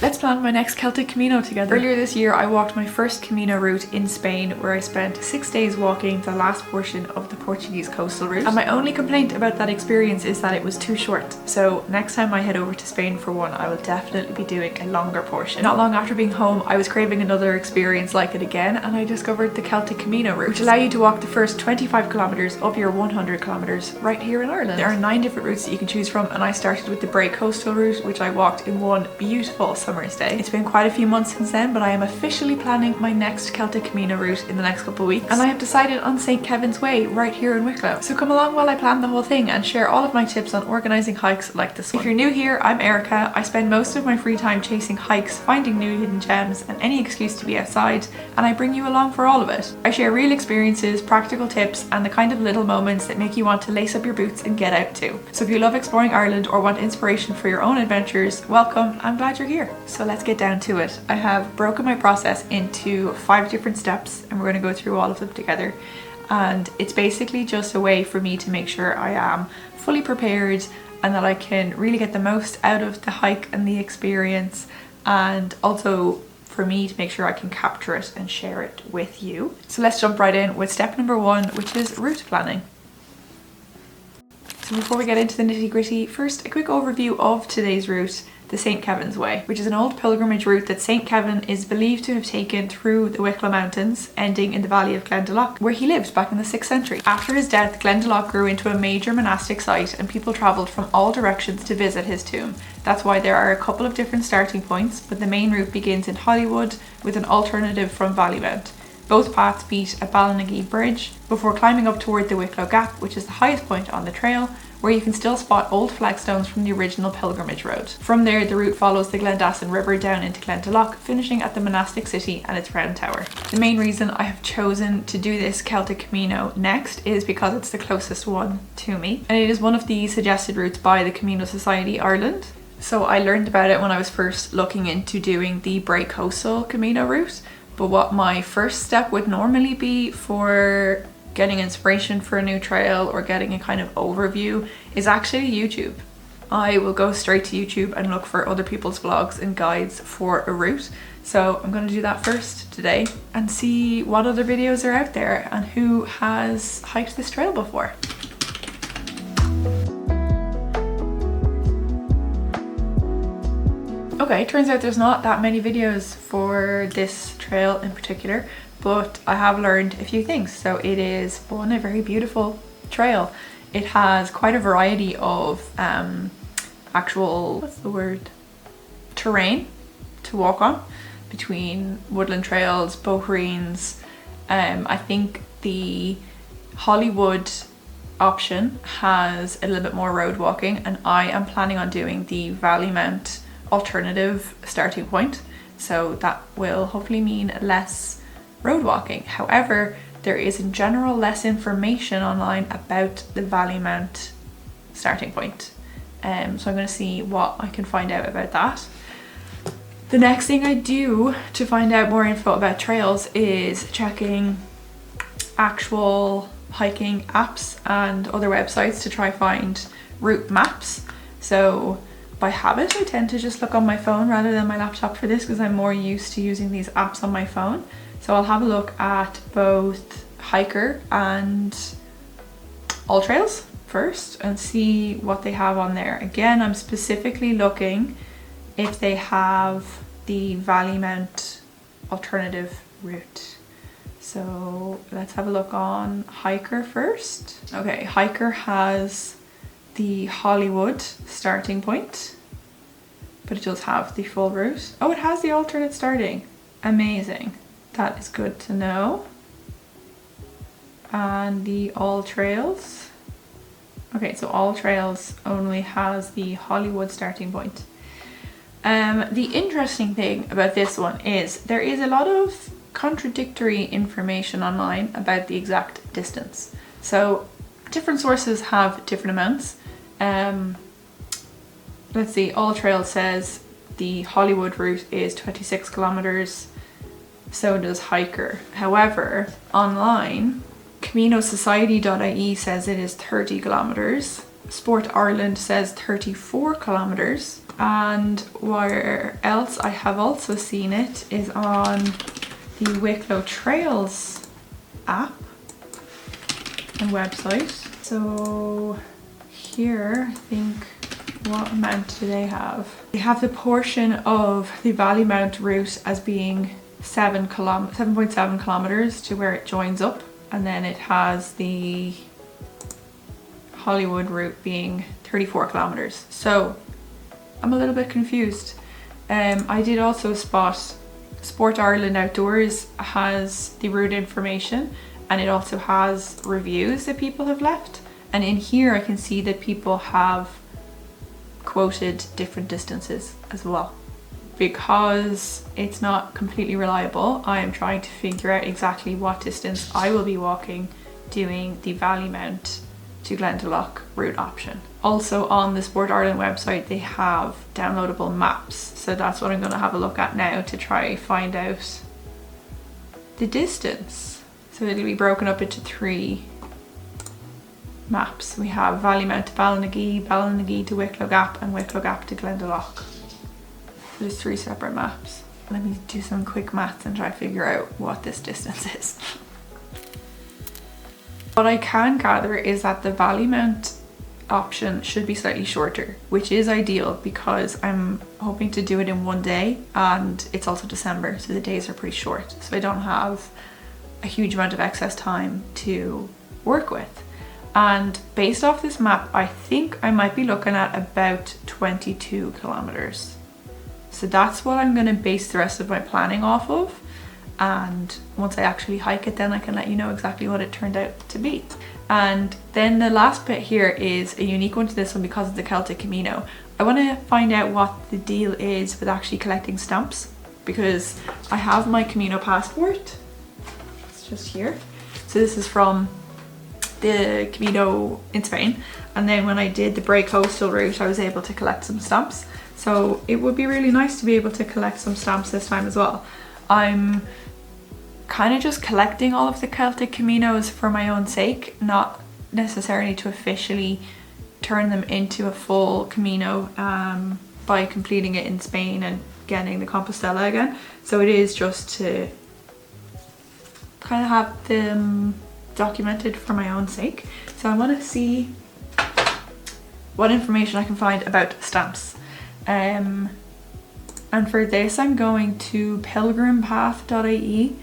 Let's plan my next Celtic Camino together. Earlier this year, I walked my first Camino route in Spain, where I spent 6 days walking the last portion of the Portuguese coastal route. And my only complaint about that experience is that it was too short. So next time I head over to Spain for one, I will definitely be doing a longer portion. Not long after being home, I was craving another experience like it again, and I discovered the Celtic Camino route, which allow you to walk the first 25 kilometers of your 100 kilometers right here in Ireland. There are 9 different routes that you can choose from, and I started with the Bray coastal route, which I walked in one beautiful summer's day. It's been quite a few months since then, but I am officially planning my next Celtic Camino route in the next couple of weeks, and I have decided on St. Kevin's Way right here in Wicklow. So come along while I plan the whole thing and share all of my tips on organising hikes like this one. If you're new here, I'm Erica. I spend most of my free time chasing hikes, finding new hidden gems, and any excuse to be outside, and I bring you along for all of it. I share real experiences, practical tips, and the kind of little moments that make you want to lace up your boots and get out too. So if you love exploring Ireland or want inspiration for your own adventures, welcome. I'm glad you're here. So let's get down to it. I have broken my process into 5 different steps, and we're going to go through all of them together. And it's basically just a way for me to make sure I am fully prepared and that I can really get the most out of the hike and the experience, and also for me to make sure I can capture it and share it with you. So let's jump right in with step number 1, which is route planning. So before we get into the nitty-gritty, first a quick overview of today's route, the St. Kevin's Way, which is an old pilgrimage route that St. Kevin is believed to have taken through the Wicklow Mountains, ending in the valley of Glendalough, where he lived back in the 6th century. After his death, Glendalough grew into a major monastic site, and people travelled from all directions to visit his tomb. That's why there are a couple of different starting points, but the main route begins in Hollywood with an alternative from Valleymount. Both paths meet at Ballinagy Bridge before climbing up toward the Wicklow Gap, which is the highest point on the trail, where you can still spot old flagstones from the original pilgrimage road. From there, the route follows the Glendalough River down into Glendalough, finishing at the monastic city and its round tower. The main reason I have chosen to do this Celtic Camino next is because it's the closest one to me, and it is one of the suggested routes by the Camino Society Ireland. So I learned about it when I was first looking into doing the Bray Coastal Camino route, but what my first step would normally be for getting inspiration for a new trail or getting a kind of overview is actually YouTube. I will go straight to YouTube and look for other people's vlogs and guides for a route. So I'm going to do that first today and see what other videos are out there and who has hiked this trail before. Okay, turns out there's not that many videos for this trail in particular, but I have learned a few things. So it is, one, a very beautiful trail. It has quite a variety of actual, what's the word, terrain to walk on, between woodland trails, bowgreens. I think the Hollywood option has a little bit more road walking, and I am planning on doing the Valleymount alternative starting point, so that will hopefully mean less road walking. However, there is in general less information online about the Valleymount starting point, so I'm going to see what I can find out about that. The next thing I do to find out more info about trails is checking actual hiking apps and other websites to try find route maps. So by habit, I tend to just look on my phone rather than my laptop for this, because I'm more used to using these apps on my phone. So I'll have a look at both Hiker and All Trails first and see what they have on there. Again, I'm specifically looking if they have the Valleymount alternative route. So let's have a look on Hiker first. Okay, Hiker has the Hollywood starting point, but it does have the full route. Oh, it has the alternate starting. Amazing. That is good to know. And the All Trails. Okay, so All Trails only has the Hollywood starting point. The interesting thing about this one is there is a lot of contradictory information online about the exact distance. So different sources have different amounts. Let's see, All Trails says the Hollywood route is 26 kilometers, so does Hiker. However, online, CaminoSociety.ie says it is 30 kilometers. Sport Ireland says 34 kilometers. And where else I have also seen it is on the Wicklow Trails app and website. So here, I think, what amount do they have? They have the portion of the Valleymount route as being 7.7 kilometers to where it joins up, and then it has the Hollywood route being 34 kilometers. So I'm a little bit confused. I did also spot Sport Ireland Outdoors has the route information, and it also has reviews that people have left. And in here I can see that people have quoted different distances as well. Because it's not completely reliable, I am trying to figure out exactly what distance I will be walking doing the Valleymount to Glendalough route option. Also on the Sport Ireland website they have downloadable maps, so that's what I'm going to have a look at now to try find out the distance. So it'll be broken up into 3 maps. We have Valleymount to Ballinagie, Ballinagie to Wicklow Gap, and Wicklow Gap to Glendalough. There's 3 separate maps. Let me do some quick maths and try to figure out what this distance is. What I can gather is that the Valleymount option should be slightly shorter, which is ideal because I'm hoping to do it in one day, and it's also December, so the days are pretty short. So I don't have a huge amount of excess time to work with. And based off this map, I think I might be looking at about 22 kilometers. So that's what I'm going to base the rest of my planning off of. And once I actually hike it, then I can let you know exactly what it turned out to be. And then the last bit here is a unique one to this one because of the Celtic Camino. I want to find out what the deal is with actually collecting stamps, because I have my Camino passport. It's just here. So this is from the Camino in Spain, and then when I did the Bray coastal route I was able to collect some stamps. So it would be really nice to be able to collect some stamps this time as well. I'm kind of just collecting all of the Celtic Caminos for my own sake, not necessarily to officially turn them into a full Camino by completing it in Spain and getting the Compostela again. So it is just to kind of have them documented for my own sake. So I want to see what information I can find about stamps. And for this I'm going to pilgrimpath.ie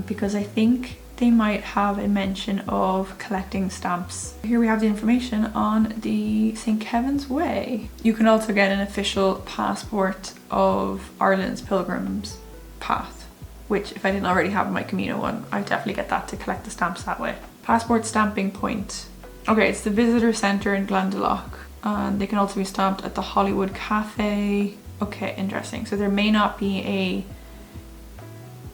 because I think they might have a mention of collecting stamps. Here we have the information on the St. Kevin's Way. You can also get an official passport of Ireland's Pilgrim's Path, which if I didn't already have my Camino one, I'd definitely get that to collect the stamps that way. Passport stamping point. Okay, it's the visitor centre in Glendalough, and they can also be stamped at the Hollywood Cafe. Okay, interesting. So there may not be a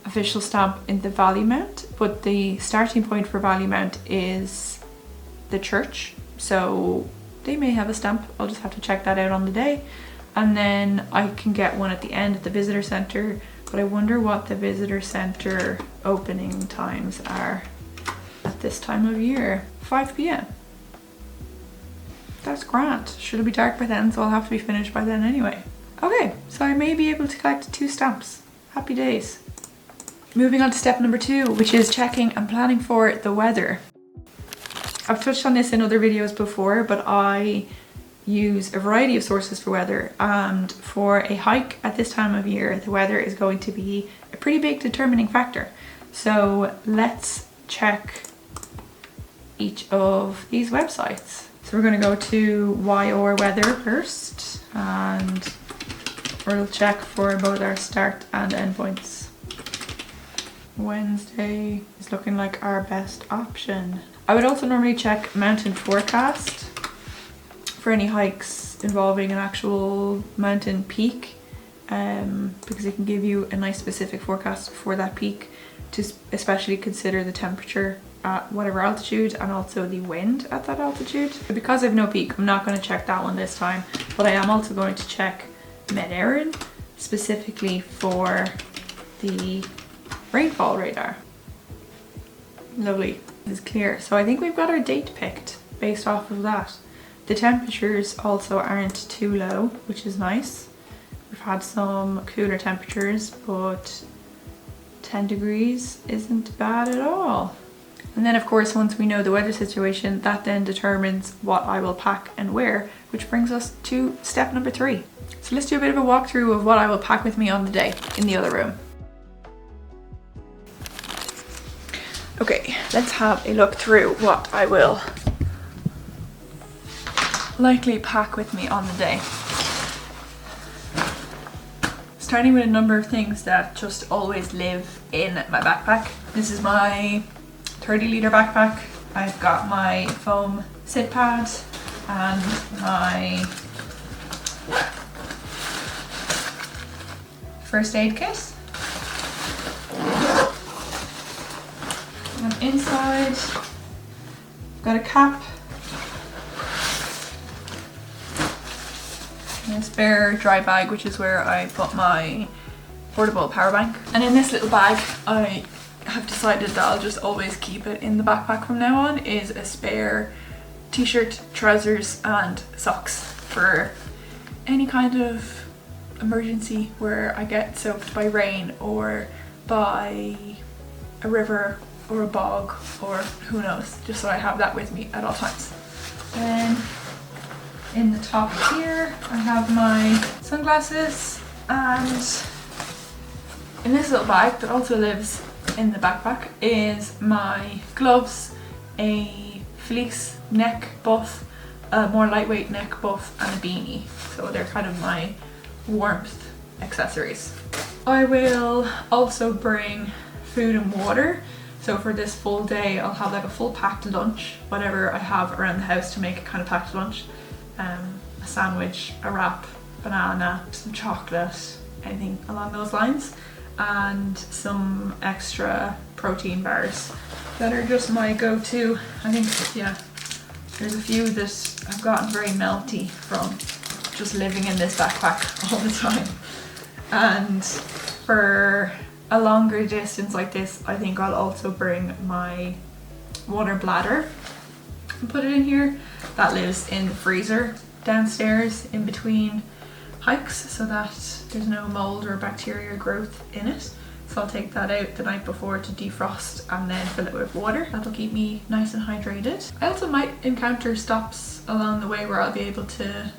official stamp in the Valleymount, but the starting point for Valleymount is the church, so they may have a stamp. I'll just have to check that out on the day, and then I can get one at the end at the visitor centre. But I wonder what the visitor centre opening times are at this time of year. 5 p.m. That's grand. Should it be dark by then, so I'll have to be finished by then anyway. Okay, so I may be able to collect 2 stamps. Happy days. Moving on to step number 2, which is checking and planning for the weather. I've touched on this in other videos before, but I use a variety of sources for weather, and for a hike at this time of year, the weather is going to be a pretty big determining factor. So let's check each of these websites. So we're going to go to YR Weather first, and we'll check for both our start and end points. Wednesday is looking like our best option. I would also normally check Mountain Forecast for any hikes involving an actual mountain peak, because it can give you a nice specific forecast for that peak, to especially consider the temperature at whatever altitude and also the wind at that altitude. But because I have no peak, I'm not going to check that one this time, but I am also going to check Met Éireann specifically for the rainfall radar. Lovely. It's clear. So I think we've got our date picked based off of that. The temperatures also aren't too low, which is nice. We've had some cooler temperatures, but 10 degrees isn't bad at all. And then of course, once we know the weather situation, that then determines what I will pack and wear, which brings us to step number 3. So let's do a bit of a walkthrough of what I will pack with me on the day in the other room. Okay, let's have a look through what I will likely pack with me on the day. Starting with a number of things that just always live in my backpack. This is my 30-litre backpack. I've got my foam sit pad and my first aid kit. And inside, I've got a cap, and a spare dry bag, which is where I put my portable power bank. And in this little bag, I have decided that I'll just always keep it in the backpack from now on, is a spare t-shirt, trousers and socks for any kind of emergency where I get soaked by rain or by a river or a bog or who knows, just so I have that with me at all times. Then in the top here I have my sunglasses, and in this little bag that also lives in the backpack is my gloves, a fleece neck buff, a more lightweight neck buff and a beanie. So they're kind of my warmth accessories. I will also bring food and water. So for this full day, I'll have like a full packed lunch, whatever I have around the house to make a kind of packed lunch. A sandwich, a wrap, banana, some chocolate, anything along those lines. And some extra protein bars that are just my go-to. I think, yeah, there's a few that I've gotten very melty from just living in this backpack all the time. And for a longer distance like this, I think I'll also bring my water bladder and put it in here. That lives in the freezer downstairs in between hikes, so that there's no mold or bacteria growth in it. So I'll take that out the night before to defrost and then fill it with water. That'll keep me nice and hydrated. I also might encounter stops along the way where I'll be able to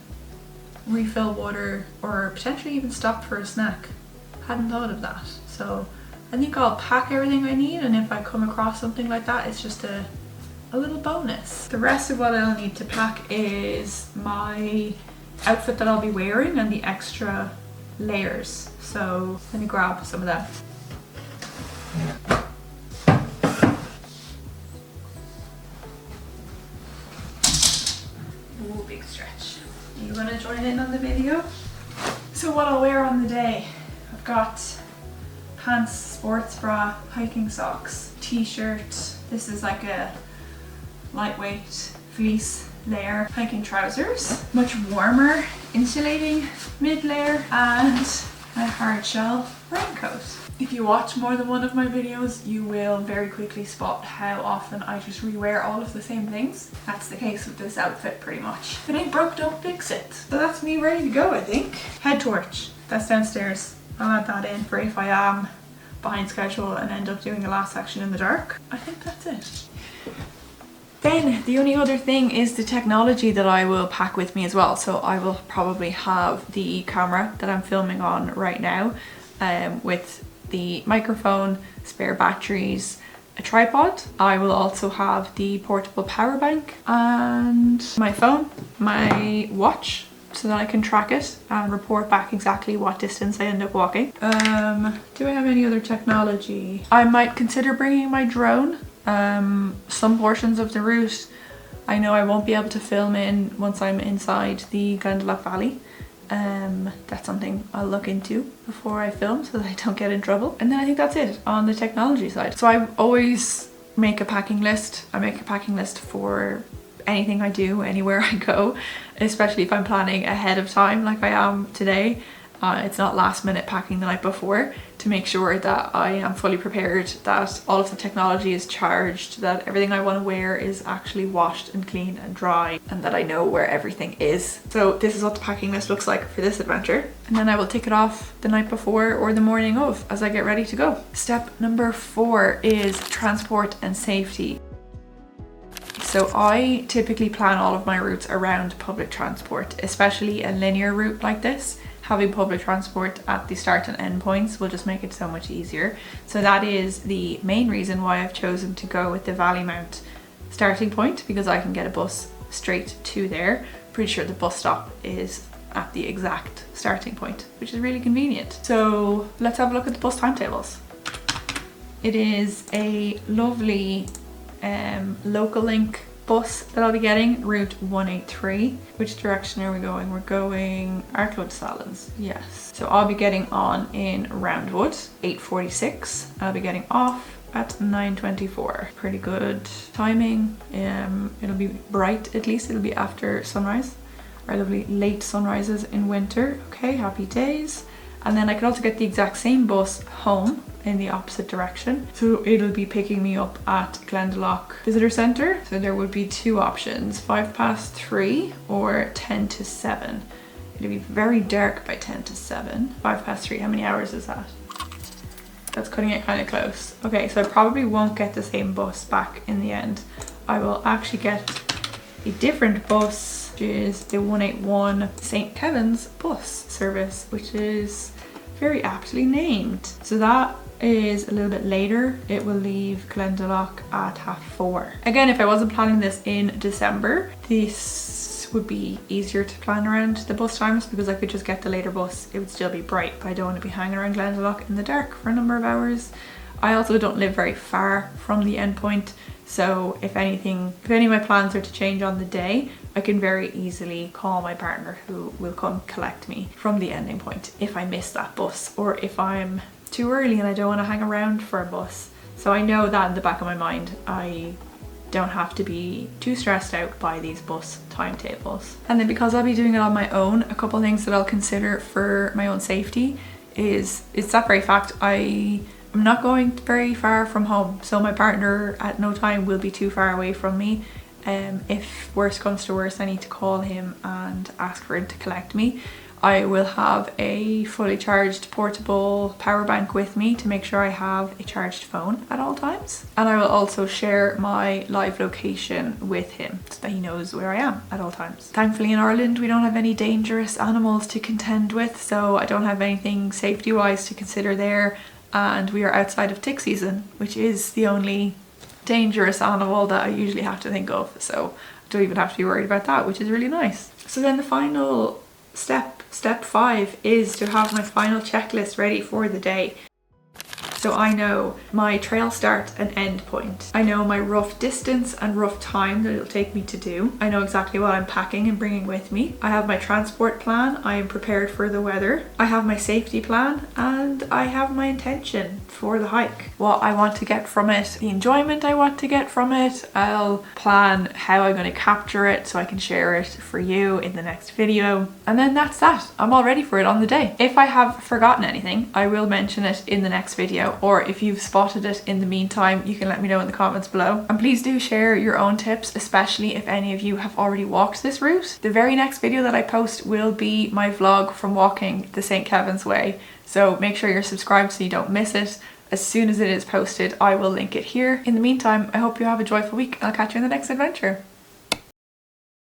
refill water or potentially even stop for a snack. Hadn't thought of that. So I think I'll pack everything I need, and if I come across something like that, it's just a little bonus. The rest of what I'll need to pack is my outfit that I'll be wearing and the extra layers. So let me grab some of that. Ooh, big stretch. Are you gonna join in on the video? So what I'll wear on the day, I've got pants, sports bra, hiking socks, t-shirt. This is like a lightweight fleece layer, hiking trousers, much warmer insulating mid layer, and my hard shell raincoat. If you watch more than one of my videos, you will very quickly spot how often I just rewear all of the same things. That's the case with this outfit pretty much. If it ain't broke, don't fix it. So that's me ready to go, I think. Head torch, that's downstairs. I'll add that in for if I am behind schedule and end up doing the last section in the dark. I think that's it. Then the only other thing is the technology that I will pack with me as well. So I will probably have the camera that I'm filming on right now, with the microphone, spare batteries, a tripod. I will also have the portable power bank and my phone, my watch, so that I can track it and report back exactly what distance I end up walking. Do I have any other technology? I might consider bringing my drone. Some portions of the route I know I won't be able to film in once I'm inside the Glendalough Valley. That's something I'll look into before I film so that I don't get in trouble. And then I think that's it on the technology side. So I always make a packing list. I make a packing list for anything I do, anywhere I go, especially if I'm planning ahead of time like I am today. It's not last minute packing the night before to make sure that I am fully prepared, that all of the technology is charged, that everything I want to wear is actually washed and clean and dry, and that I know where everything is. So this is what the packing list looks like for this adventure. And then I will tick it off the night before or the morning of as I get ready to go. Step number 4 is transport and safety. So I typically plan all of my routes around public transport, especially a linear route like this. Having public transport at the start and end points will just make it so much easier. So that is the main reason why I've chosen to go with the Valley Mount starting point, because I can get a bus straight to there. Pretty sure the bus stop is at the exact starting point, which is really convenient. So let's have a look at the bus timetables. It is a lovely local link bus that I'll be getting, route 183. Which direction are we going? We're going Arklow to Salins, yes. So I'll be getting on in Roundwood, 8:46. I'll be getting off at 9:24. Pretty good timing. It'll be bright, at least it'll be after sunrise. Our lovely late sunrises in winter. Okay, happy days. And then I could also get the exact same bus home in the opposite direction. So it'll be picking me up at Glendalough Visitor Centre. So there would be 2 options, 3:05 or 7:10. It'll be very dark by 7:10. 3:05, how many hours is that? That's cutting it kind of close. Okay, so I probably won't get the same bus back in the end. I will actually get a different bus, which is the 181 St. Kevin's bus service, which is very aptly named. So that is a little bit later. It will leave Glendalough at 4:30. Again, if I wasn't planning this in December, this would be easier to plan around the bus times, because I could just get the later bus. It would still be bright, but I don't want to be hanging around Glendalough in the dark for a number of hours. I also don't live very far from the endpoint, so if any of my plans are to change on the day, I can very easily call my partner, who will come collect me from the ending point if I miss that bus, or if I'm too early and I don't want to hang around for a bus. So I know that in the back of my mind, I don't have to be too stressed out by these bus timetables. And then because I'll be doing it on my own, a couple of things that I'll consider for my own safety is that very fact I'm not going very far from home, so my partner at no time will be too far away from me. If worse comes to worse, I need to call him and ask for him to collect me. I will have a fully charged portable power bank with me to make sure I have a charged phone at all times. And I will also share my live location with him so that he knows where I am at all times. Thankfully in Ireland we don't have any dangerous animals to contend with, so I don't have anything safety wise to consider there. And we are outside of tick season, which is the only dangerous animal that I usually have to think of. So I don't even have to be worried about that, which is really nice. So then the final step 5 is to have my final checklist ready for the day. So I know my trail start and end point. I know my rough distance and rough time that it'll take me to do. I know exactly what I'm packing and bringing with me. I have my transport plan. I am prepared for the weather. I have my safety plan, and I have my intention for the hike. What I want to get from it, the enjoyment I want to get from it. I'll plan how I'm going to capture it so I can share it for you in the next video. And then that's that. I'm all ready for it on the day. If I have forgotten anything, I will mention it in the next video, or if you've spotted it in the meantime, you can let me know in the comments below. And please do share your own tips, especially if any of you have already walked this route. The very next video that I post will be my vlog from walking the St. Kevin's Way, so make sure you're subscribed so you don't miss it. As soon as it is posted, I will link it here. In the meantime, I hope you have a joyful week. I'll catch you in the next adventure.